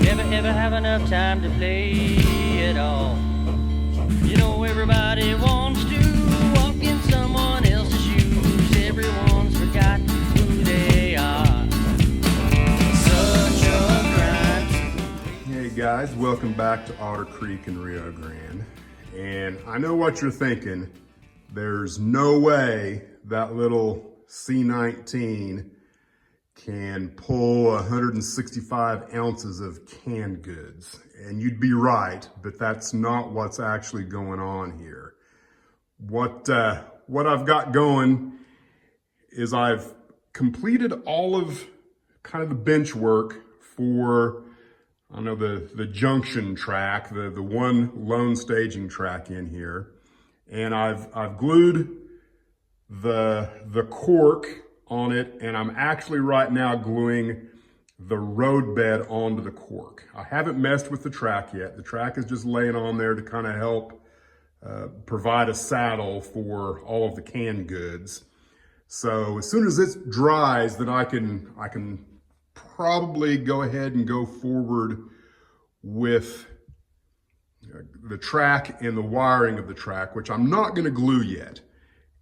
Ever have enough time to play it all? You know everybody wants to walk in someone else's shoes. Everyone's forgot who they are. Such a grind. Hey guys, welcome back to Otter Creek in Rio Grande. And I know what you're thinking. There's no way that little C19 can pull 165 ounces of canned goods. And you'd be right, but that's not what's actually going on here. What I've got going is I've completed all of kind of the bench work for, I know, the junction track, the one lone staging track in here. And I've glued the cork on it, and I'm actually right now gluing the road bed onto the cork. I haven't messed with the track yet. The track is just laying on there to kind of help provide a saddle for all of the canned goods. So as soon as it dries, then I can probably go ahead and go forward with the track and the wiring of the track, which I'm not going to glue yet.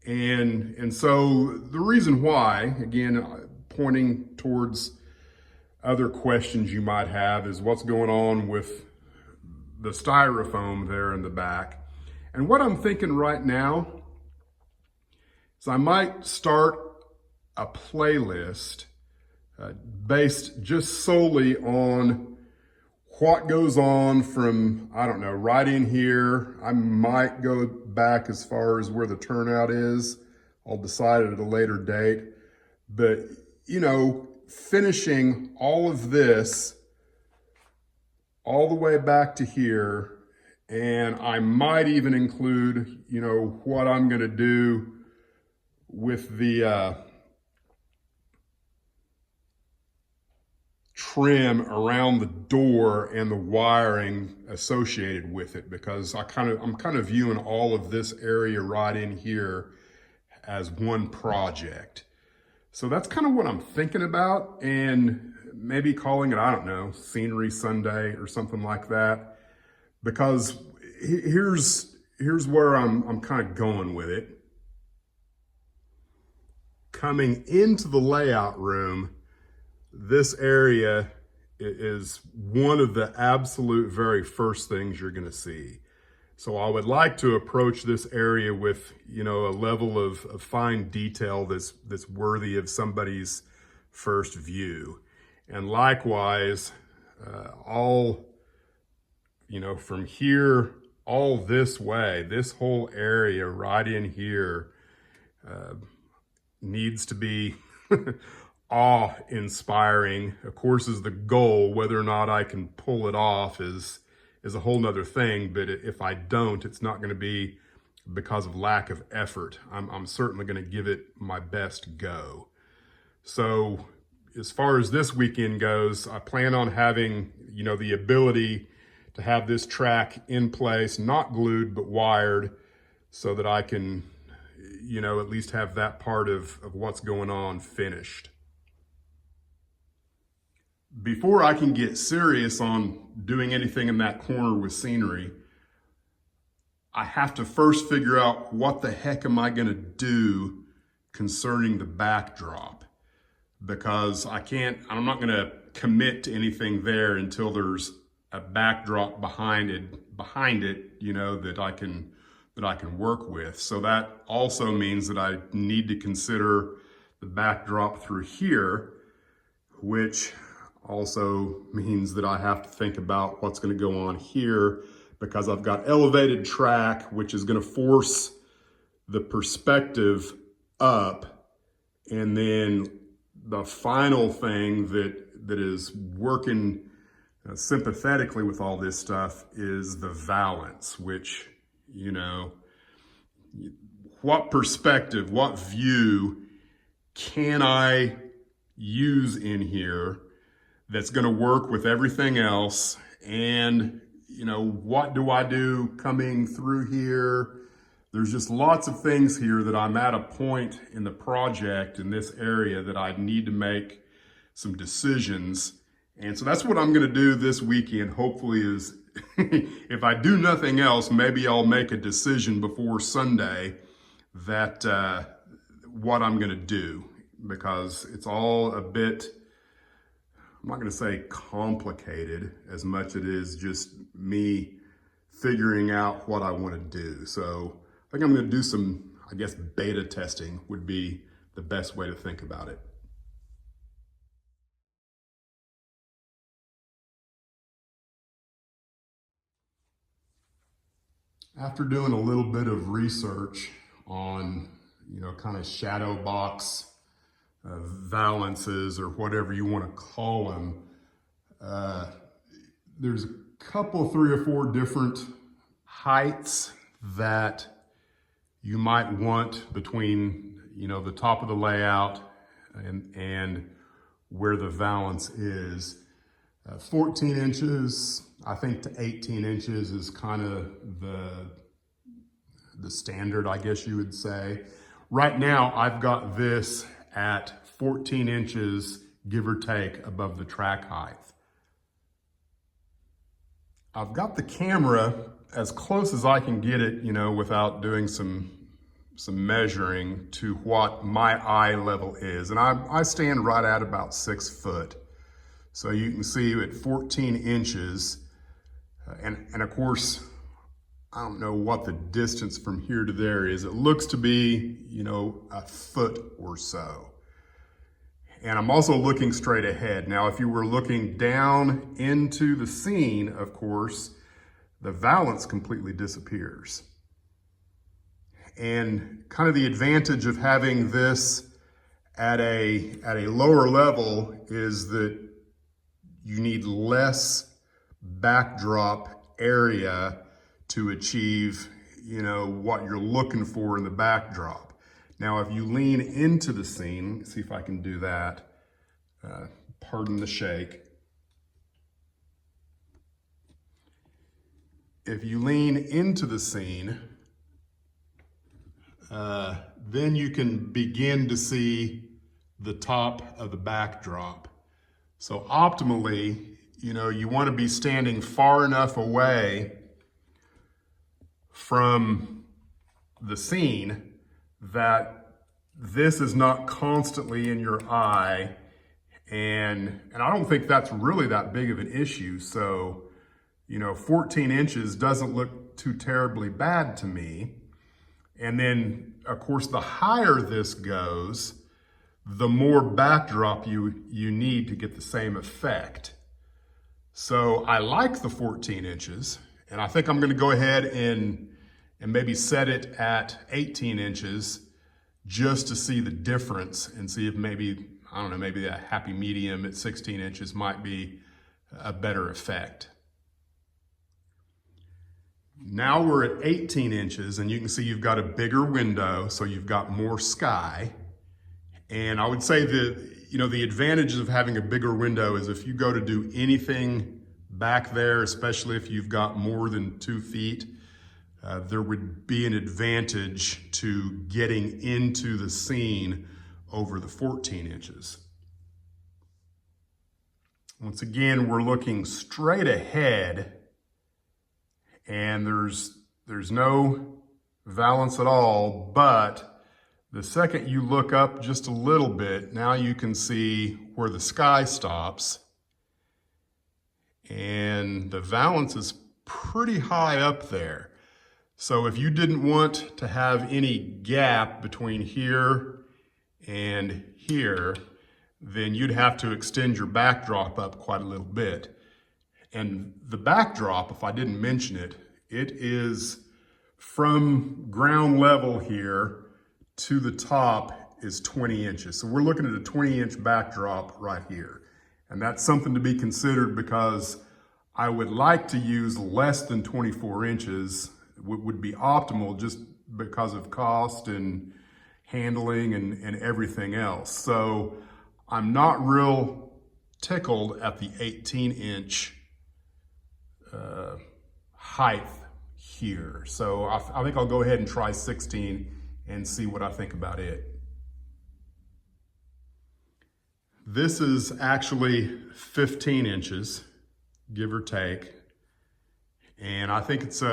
And so the reason why, again, pointing towards other questions you might have, is what's going on with the styrofoam there in the back. And what I'm thinking right now is I might start a playlist based just solely on what goes on from, I don't know, right in here. I might go back as far as where the turnout is. I'll decide at a later date. But, you know, finishing all of this all the way back to here, and I might even include, you know, what I'm going to do with the trim around the door and the wiring associated with it, because I'm kind of viewing all of this area right in here as one project. So that's kind of what I'm thinking about, and maybe calling it, I don't know, Scenery Sunday or something like that, because here's where I'm kind of going with it. Coming into the layout room, this area is one of the absolute very first things you're going to see. So I would like to approach this area with, you know, a level of fine detail that's worthy of somebody's first view. And likewise, all, you know, from here all this way, this whole area right in here needs to be awe-inspiring. Of course, is the goal. Whether or not I can pull it off is a whole nother thing, but if I don't, it's not going to be because of lack of effort. I'm certainly going to give it my best go. So as far as this weekend goes, I plan on having, you know, the ability to have this track in place, not glued, but wired, so that I can, you know, at least have that part of what's going on finished. Before I can get serious on doing anything in that corner with scenery, I have to first figure out what the heck am I going to do concerning the backdrop, because I'm not going to commit to anything there until there's a backdrop behind it, you know, that I can work with. So that also means that I need to consider the backdrop through here, which also means that I have to think about what's going to go on here, because I've got elevated track, which is going to force the perspective up. And then the final thing that is working sympathetically with all this stuff is the valance, which, you know, what perspective, what view can I use in here that's going to work with everything else? And, you know, what do I do coming through here? There's just lots of things here that I'm at a point in the project in this area that I need to make some decisions. And so that's what I'm gonna do this weekend, hopefully is, if I do nothing else, maybe I'll make a decision before Sunday that what I'm gonna do, because it's all a bit, I'm not gonna say complicated as much it is just me figuring out what I wanna do. So I think I'm gonna do some, I guess, beta testing would be the best way to think about it. After doing a little bit of research on, kind of shadow box valances or whatever you want to call them, there's a couple, 3 or 4 different heights that you might want between, the top of the layout and where the valance is. 14 inches, I think, to 18 inches is kind of the standard, I guess you would say. Right now, I've got this at 14 inches, give or take, above the track height. I've got the camera as close as I can get it, without doing some measuring to what my eye level is. And I stand right at about 6 foot. So you can see at 14 inches, and of course, I don't know what the distance from here to there is. It looks to be, a foot or so. And I'm also looking straight ahead. Now, if you were looking down into the scene, of course, the valance completely disappears. And kind of the advantage of having this at a lower level is that you need less backdrop area to achieve, what you're looking for in the backdrop. Now, if you lean into the scene, see if I can do that, pardon the shake. If you lean into the scene, then you can begin to see the top of the backdrop. So optimally, you want to be standing far enough away from the scene that this is not constantly in your eye. And I don't think that's really that big of an issue. So, 14 inches doesn't look too terribly bad to me. And then, of course, the higher this goes, the more backdrop you need to get the same effect. So I like the 14 inches, and I think I'm gonna go ahead and maybe set it at 18 inches just to see the difference and see if maybe, I don't know, maybe a happy medium at 16 inches might be a better effect. Now we're at 18 inches, and you can see you've got a bigger window, so you've got more sky. And I would say that, the advantages of having a bigger window is if you go to do anything back there, especially if you've got more than 2 feet, there would be an advantage to getting into the scene over the 14 inches. Once again, we're looking straight ahead, and there's no valance at all, but the second you look up just a little bit, now you can see where the sky stops, and the valance is pretty high up there. So if you didn't want to have any gap between here and here, then you'd have to extend your backdrop up quite a little bit. And the backdrop, if I didn't mention it, it is from ground level here to the top is 20 inches. So we're looking at a 20-inch backdrop right here. And that's something to be considered because I would like to use less than 24 inches, would be optimal just because of cost and handling and everything else. So I'm not real tickled at the 18-inch height here. So I think I'll go ahead and try 16 and see what I think about it. This is actually 15 inches, give or take. And I think it's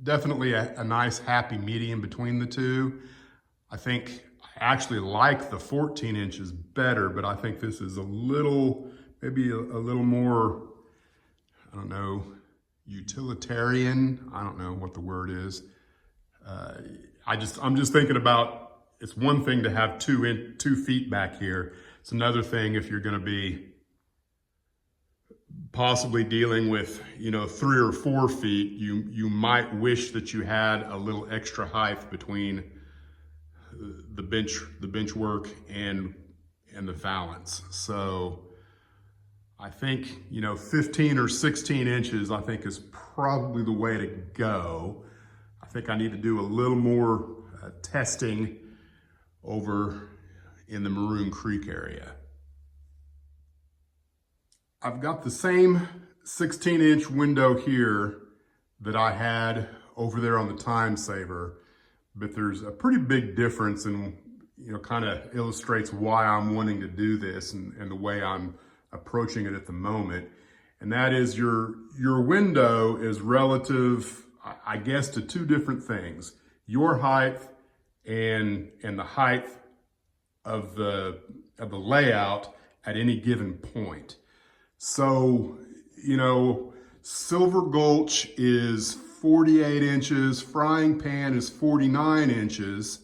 definitely a nice happy medium between the two. I think I actually like the 14 inches better, but I think this is a little, maybe a little more, I don't know, utilitarian. I don't know what the word is. I'm just thinking about, it's one thing to have 2 feet back here. It's another thing if you're going to be possibly dealing with, 3 or 4 feet. You might wish that you had a little extra height between the bench work and the valance. So I think 15 or 16 inches I think is probably the way to go. I think I need to do a little more testing over in the Maroon Creek area. I've got the same 16-inch window here that I had over there on the time saver, but there's a pretty big difference and kind of illustrates why I'm wanting to do this and the way I'm approaching it at the moment. And that is your window is relative, I guess, to 2 different things: your height and the height of the layout at any given point. So, Silver Gulch is 48 inches, Frying Pan is 49 inches,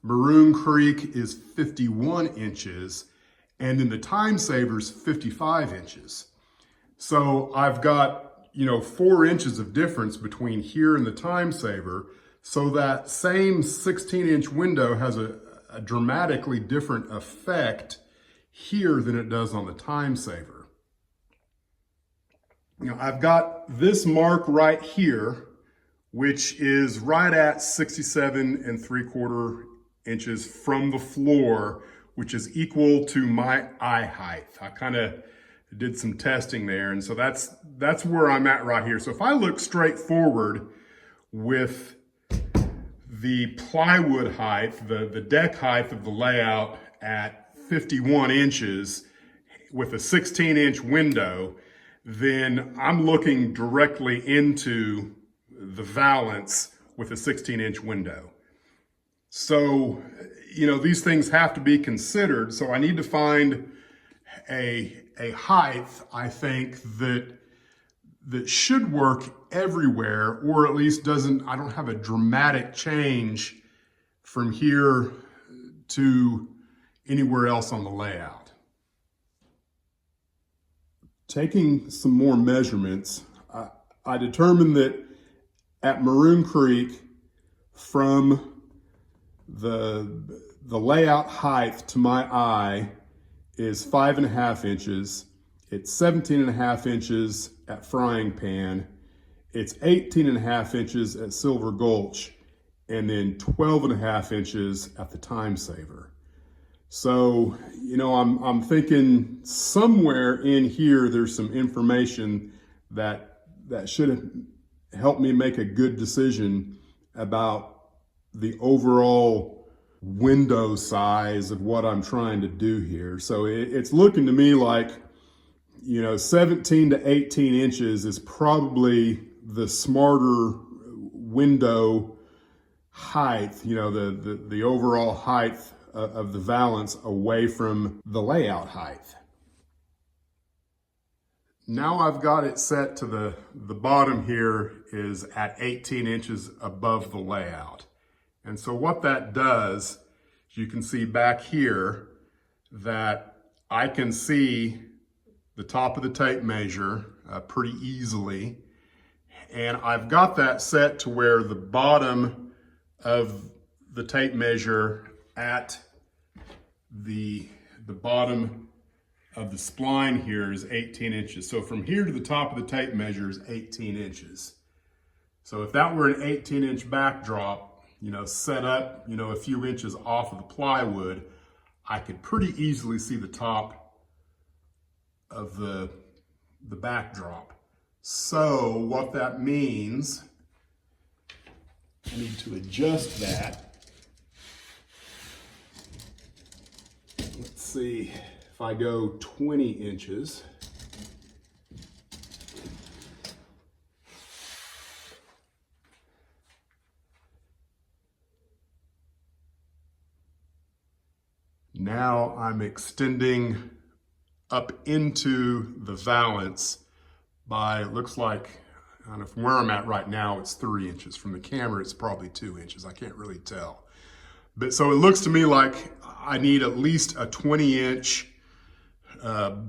Maroon Creek is 51 inches, and then the Time Saver's 55 inches. So I've got, 4 inches of difference between here and the Time Saver. So that same 16-inch window has a dramatically different effect here than it does on the Time Saver. I've got this mark right here, which is right at 67 3/4 inches from the floor, which is equal to my eye height. I kind of did some testing there, and so that's where I'm at right here. So if I look straight forward with the plywood height, the deck height of the layout at 51 inches with a 16-inch window, then I'm looking directly into the valance with a 16-inch window. So, these things have to be considered. So I need to find a height, I think, that should work everywhere, or at least I don't have a dramatic change from here to anywhere else on the layout. Taking some more measurements, I determined that at Maroon Creek, from the layout height to my eye is 5.5 inches. It's 17.5 inches at Frying Pan. It's 18.5 inches at Silver Gulch, and then 12.5 inches at the Time Saver. So, I'm thinking somewhere in here there's some information that should help me make a good decision about the overall window size of what I'm trying to do here. So it's looking to me like, 17 to 18 inches is probably the smarter window height, the overall height of the valance away from the layout height. Now I've got it set to the bottom here is at 18 inches above the layout. And so what that does, you can see back here that I can see the top of the tape measure pretty easily. And I've got that set to where the bottom of the tape measure at the bottom of the spline here is 18 inches. So from here to the top of the tape measure is 18 inches. So if that were an 18-inch backdrop, set up, a few inches off of the plywood, I could pretty easily see the top of the backdrop. So what that means, I need to adjust that. Let's see if I go 20 inches, now I'm extending up into the valance by, it looks like, I don't know, from where I'm at right now, it's 3 inches. From the camera, it's probably 2 inches. I can't really tell. But so it looks to me like I need at least a 20-inch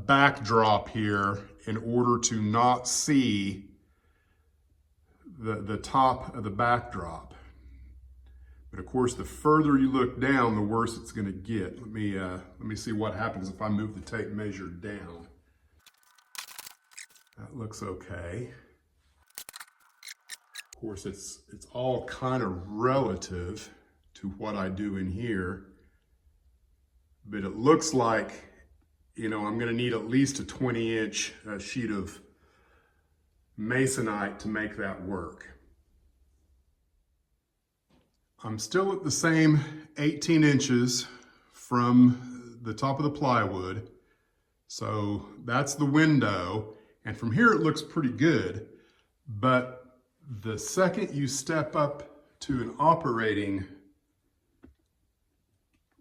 backdrop here in order to not see the top of the backdrop. But of course, the further you look down, the worse it's going to get. Let me see what happens if I move the tape measure down. That looks okay. Of course, it's all kind of relative to what I do in here, but it looks like, you know, I'm going to need at least a 20-inch sheet of masonite to make that work. I'm still at the same 18 inches from the top of the plywood. So that's the window. And from here it looks pretty good. But the second you step up to an operating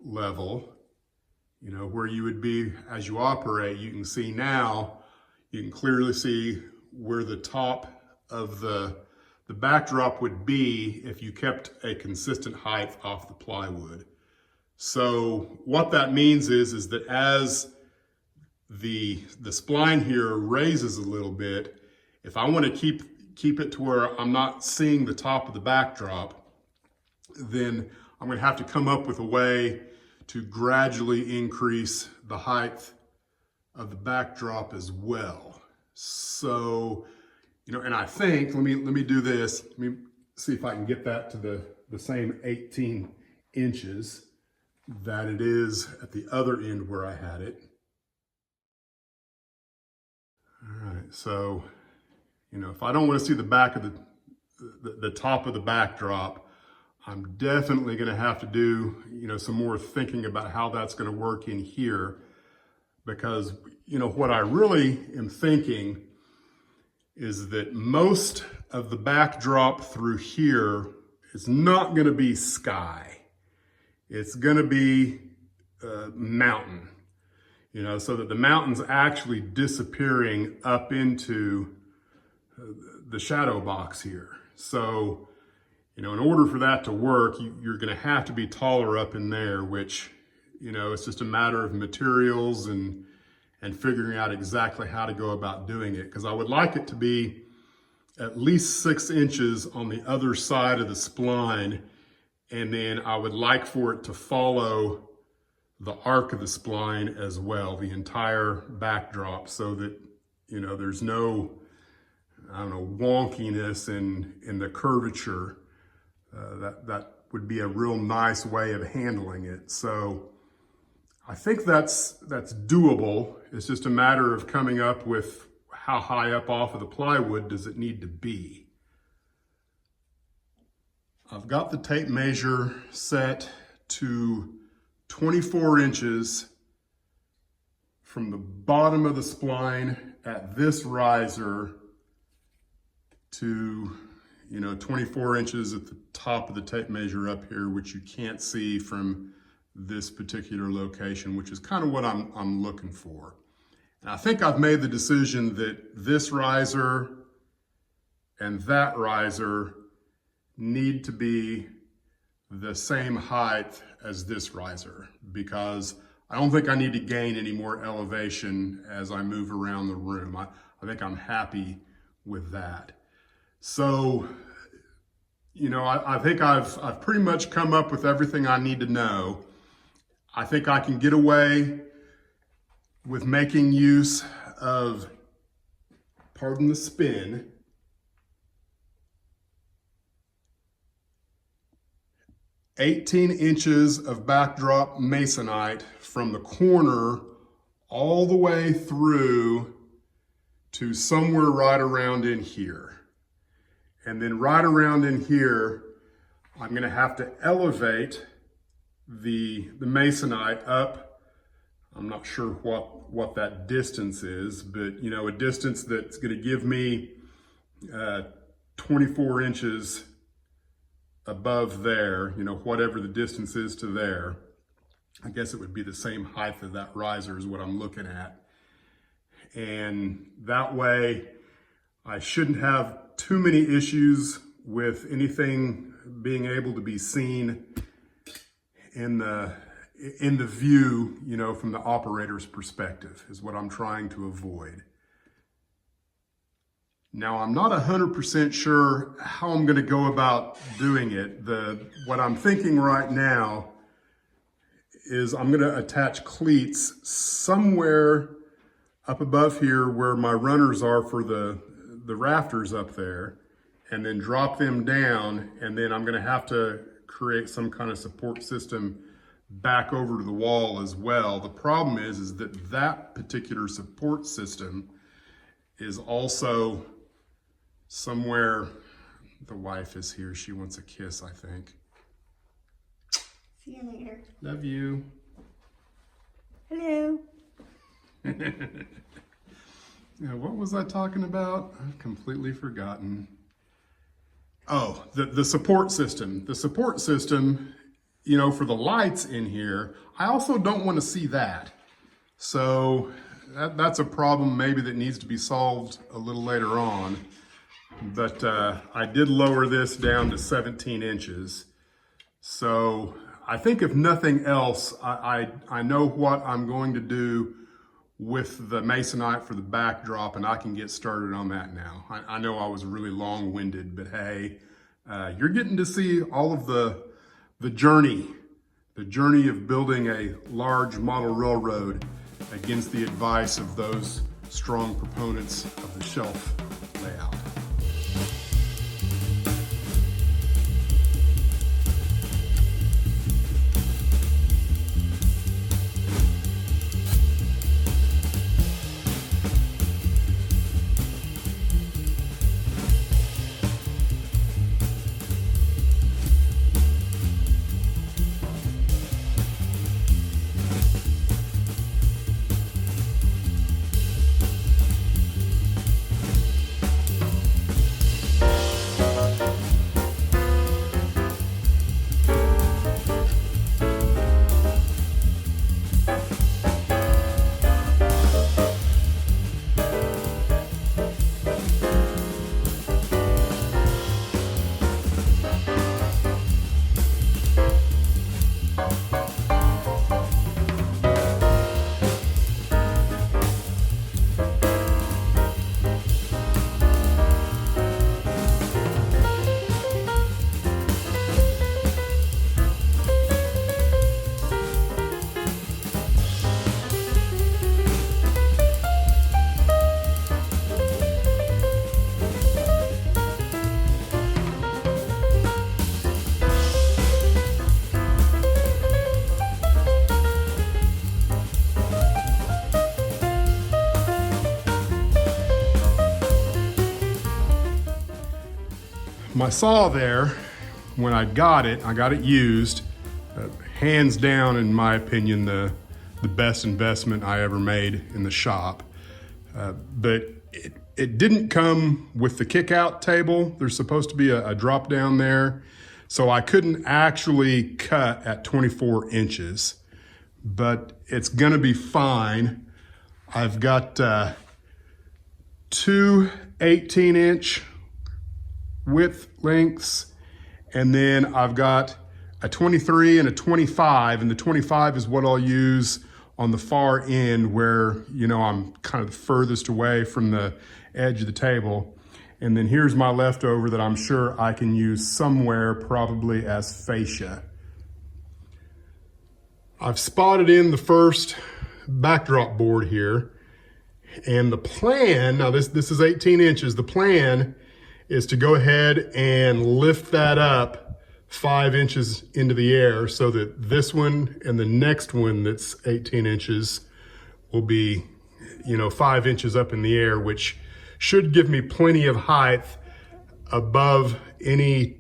level, you know, where you would be as you operate, you can see now, you can clearly see where the top of the backdrop would be if you kept a consistent height off the plywood. So what that means is that as the spline here raises a little bit, if I want to keep it to where I'm not seeing the top of the backdrop, then I'm going to have to come up with a way to gradually increase the height of the backdrop as well. So, you know, and I think, let me do this. Let me see if I can get that to the same 18 inches that it is at the other end where I had it. All right, so, you know, if I don't want to see the back of the top of the backdrop, I'm definitely going to have to do, you know, some more thinking about how that's going to work in here, because, you know, what I really am thinking is that most of the backdrop through here is not going to be sky. It's going to be mountain, you know, so that the mountain's actually disappearing up into the shadow box here. So, you know, in order for that to work, you're going to have to be taller up in there, which, you know, it's just a matter of materials and figuring out exactly how to go about doing it. Because I would like it to be at least 6 inches on the other side of the spline. And then I would like for it to follow the arc of the spline as well, the entire backdrop, so that, you know, there's no, I don't know, wonkiness in the curvature. That would be a real nice way of handling it. So I think that's doable. It's just a matter of coming up with how high up off of the plywood does it need to be. I've got the tape measure set to 24 inches from the bottom of the spline at this riser to, you know, 24 inches at the top of the tape measure up here, which you can't see from this particular location, which is kind of what I'm looking for. And I think I've made the decision that this riser and that riser need to be the same height as this riser, because I don't think I need to gain any more elevation as I move around the room. I think I'm happy with that. So, you know, I think I've pretty much come up with everything I need to know. I think I can get away with making use of, pardon the spin, 18 inches of backdrop masonite from the corner all the way through to somewhere right around in here. And then right around in here, I'm going to have to elevate the masonite up, I'm not sure what that distance is, but you know, a distance that's going to give me 24 inches above there, you know, whatever the distance is to there. I guess it would be the same height of that riser is what I'm looking at. And that way I shouldn't have too many issues with anything being able to be seen in the view, you know, from the operator's perspective is what I'm trying to avoid. Now, I'm not 100% sure how I'm going to go about doing it. What I'm thinking right now is I'm going to attach cleats somewhere up above here where my runners are for the rafters up there, and then drop them down, and then I'm going to have to create some kind of support system back over to the wall as well. The problem is that that particular support system is also somewhere. The wife is here. She wants a kiss, I think. See you later. Love you. Hello. Yeah, what was I talking about? I've completely forgotten. Oh, the support system. The support system, you know, for the lights in here, I also don't want to see that. So that's a problem maybe that needs to be solved a little later on. But I did lower this down to 17 inches. So I think if nothing else, I know what I'm going to do with the masonite for the backdrop, and I can get started on that now. I know I was really long-winded, but hey, you're getting to see all of the journey of building a large model railroad against the advice of those strong proponents of the shelf layout. My saw there, when I got it used, hands down, in my opinion, the best investment I ever made in the shop. But it didn't come with the kick out table. There's supposed to be a drop down there. So I couldn't actually cut at 24 inches, but it's gonna be fine. I've got two 18-inch width lengths, and then I've got a 23 and a 25, and the 25 is what I'll use on the far end where, you know, I'm kind of the furthest away from the edge of the table. And then here's my leftover that I'm sure I can use somewhere, probably as fascia. I've spotted in the first backdrop board here, and the plan, now this is 18 inches, the plan is to go ahead and lift that up 5 inches into the air so that this one and the next one that's 18 inches will be, you know, 5 inches up in the air, which should give me plenty of height above any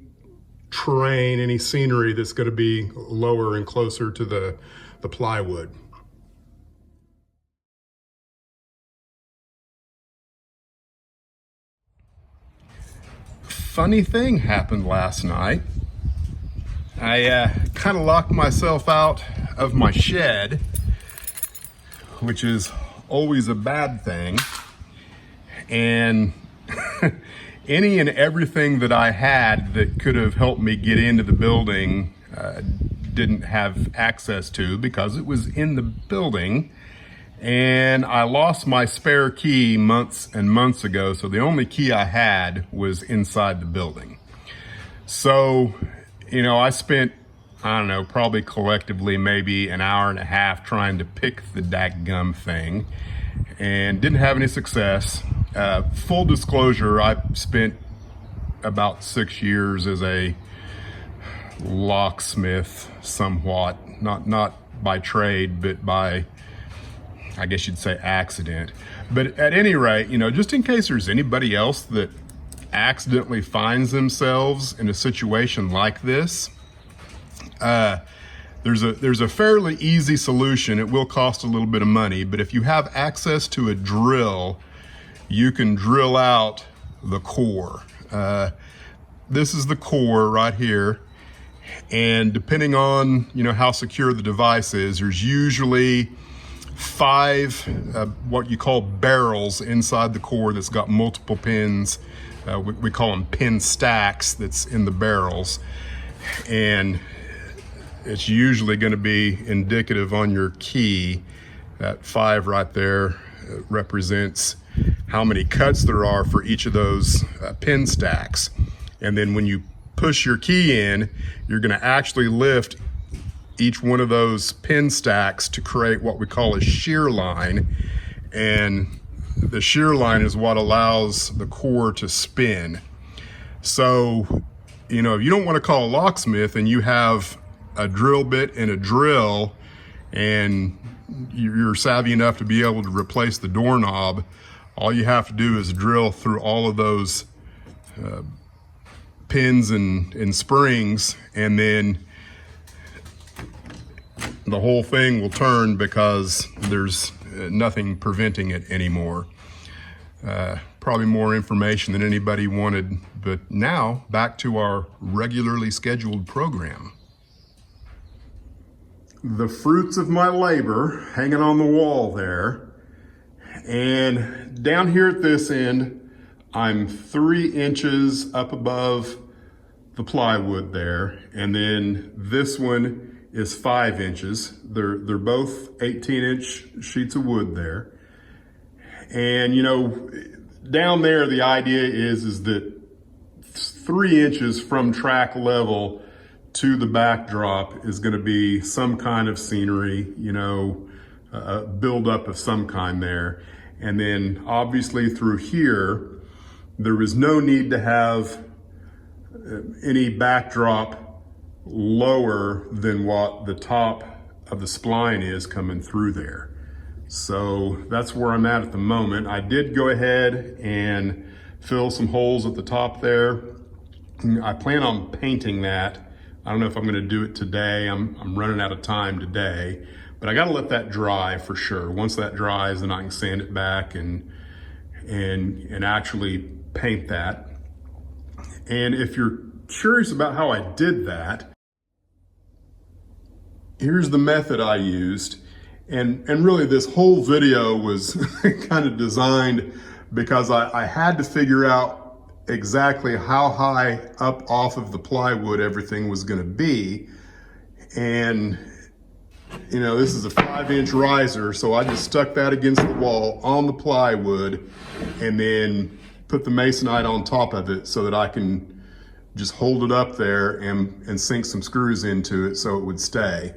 terrain, any scenery that's going to be lower and closer to the plywood. funny thing happened last night. I kind of locked myself out of my shed, which is always a bad thing. And any and everything that I had that could have helped me get into the building didn't have access to because it was in the building. And I lost my spare key months and months ago, so the only key I had was inside the building. So, you know, I spent, I don't know, probably collectively maybe an hour and a half trying to pick the dadgum thing and didn't have any success. Full disclosure, I spent about 6 years as a locksmith somewhat, not by trade, but by, I guess you'd say, accident. But at any rate, you know, just in case there's anybody else that accidentally finds themselves in a situation like this, there's a fairly easy solution. It will cost a little bit of money, but if you have access to a drill, you can drill out the core. This is the core right here. And depending on, you know, how secure the device is, there's usually 5 what you call barrels inside the core that's got multiple pins. We call them pin stacks that's in the barrels. And it's usually going to be indicative on your key. That 5 right there represents how many cuts there are for each of those pin stacks. And then when you push your key in, you're going to actually lift each one of those pin stacks to create what we call a shear line. And the shear line is what allows the core to spin. So, you know, if you don't want to call a locksmith and you have a drill bit and a drill and you're savvy enough to be able to replace the doorknob, all you have to do is drill through all of those pins and springs, and then the whole thing will turn because there's nothing preventing it anymore. Probably more information than anybody wanted, but now back to our regularly scheduled program. The fruits of my labor hanging on the wall there. And down here at this end, I'm 3 inches up above the plywood there. And then this one is 5 inches. They're both 18-inch sheets of wood there. And you know, down there, the idea is that 3 inches from track level to the backdrop is going to be some kind of scenery, you know, a buildup of some kind there. And then obviously through here, there is no need to have any backdrop lower than what the top of the spline is coming through there. So that's where I'm at the moment. I did go ahead and fill some holes at the top there. I plan on painting that. I don't know if I'm gonna do it today. I'm running out of time today, but I gotta let that dry for sure. Once that dries, then I can sand it back and actually paint that. And if you're curious about how I did that, here's the method I used. And really this whole video was kind of designed because I had to figure out exactly how high up off of the plywood everything was going to be. And you know, this is a 5-inch riser, so I just stuck that against the wall on the plywood and then put the masonite on top of it so that I can just hold it up there and sink some screws into it so it would stay.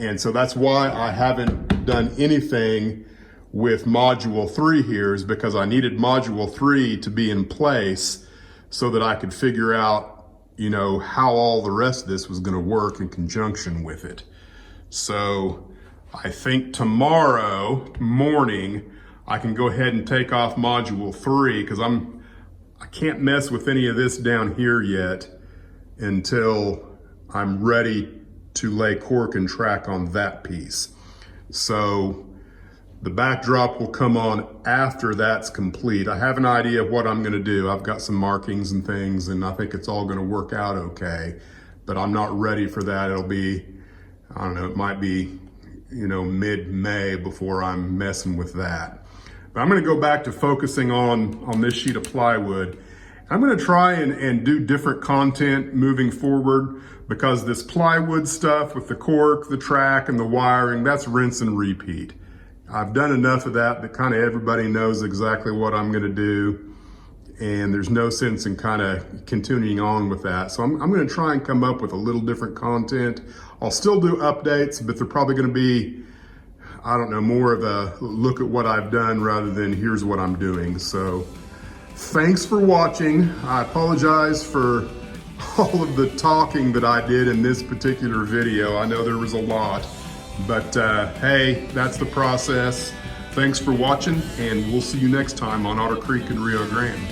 And so that's why I haven't done anything with module 3 here, is because I needed module 3 to be in place so that I could figure out, you know, how all the rest of this was going to work in conjunction with it. So I think tomorrow morning I can go ahead and take off module 3 because I can't mess with any of this down here yet until I'm ready to lay cork and track on that piece. So The backdrop will come on after that's complete. I have an idea of what I'm gonna do. I've got some markings and things, and I think it's all gonna work out okay, but I'm not ready for that. It'll be, I don't know, it might be, you know, mid-May before I'm messing with that. But I'm gonna go back to focusing on this sheet of plywood. I'm gonna try and do different content moving forward, because this plywood stuff with the cork, the track, and the wiring, that's rinse and repeat. I've done enough of that kind of everybody knows exactly what I'm gonna do, and there's no sense in kind of continuing on with that. So I'm gonna try and come up with a little different content. I'll still do updates, but they're probably gonna be, I don't know, more of a look at what I've done rather than here's what I'm doing. So thanks for watching. I apologize for all of the talking that I did in this particular video. I know there was a lot. But hey, that's the process. Thanks for watching, and we'll see you next time on Otter Creek and Rio Grande.